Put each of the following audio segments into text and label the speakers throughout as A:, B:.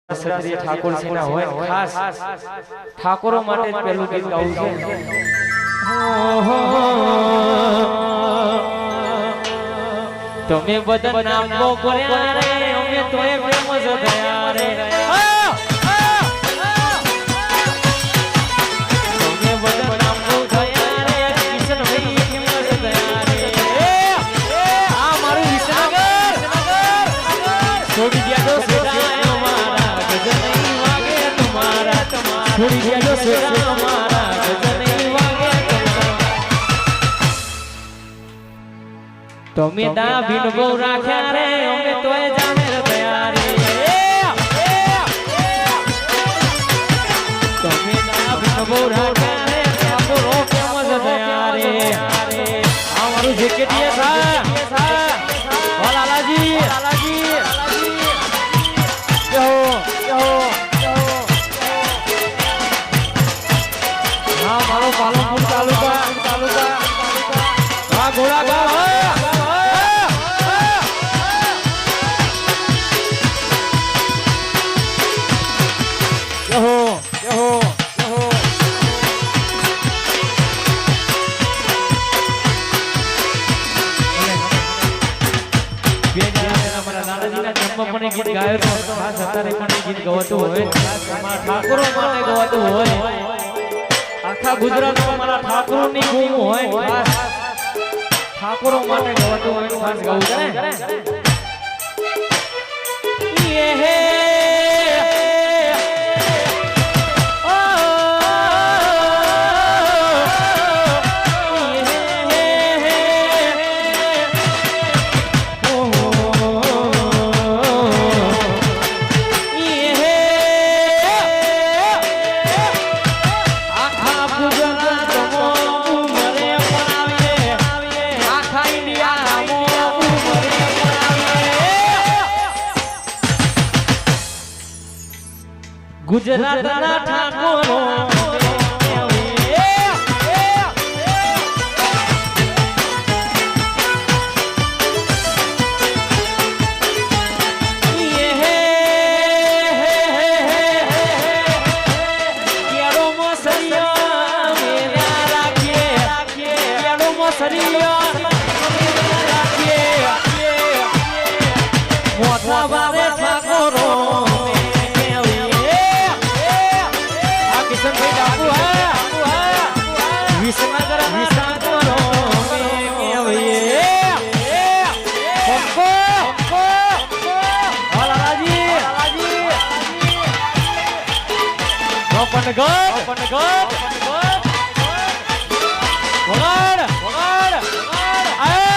A: ક્ષત્રિય ઠાકોર સેના હોય ખાસ ઠાકોરો માટે જ પહેલું ગીત ગાવું છે। તમે બધા નામ બો કર્યા રે અમે તોય ફેમસ થયા રે તમે બધા નામ બો થયા રે કિશન ભાઈ ફેમસ થયા રે આ મારું વિસનગર છોડી ગયા તો છોડી ગયા જો સેરા અમારા ગજન નહીં વાગે તમે દા ભીન બહુ રાખ્યા રે અમે તોય જામેર થયા રે તમે દા ભીન બહુ રાખ્યા રે ઠાકોરો ફેમસ થયા રે આ મારું જેકેટીએ લાલાજી मारो पालनपुर तालुका घोड़ा गाँव गीत गायो गीत गवातुं होय ठाकुरो माटे गवातुं होय आखा गुजरात में मारा ठाकुरो नी गुम होय खास ठाकुरो माटे गवातुं होय खास गाવું करे ये हे गुजरात ना ठाकुरो Open the god! Open the god! Wagad! Ayo!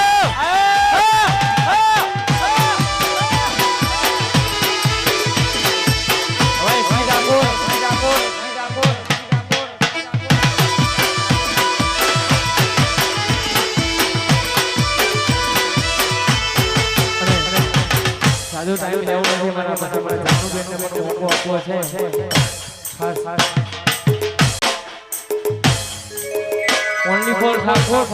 A: Alright, sini dapur. Satu tayo lewo lagi mana jamu benda apa છે Only for Thakur.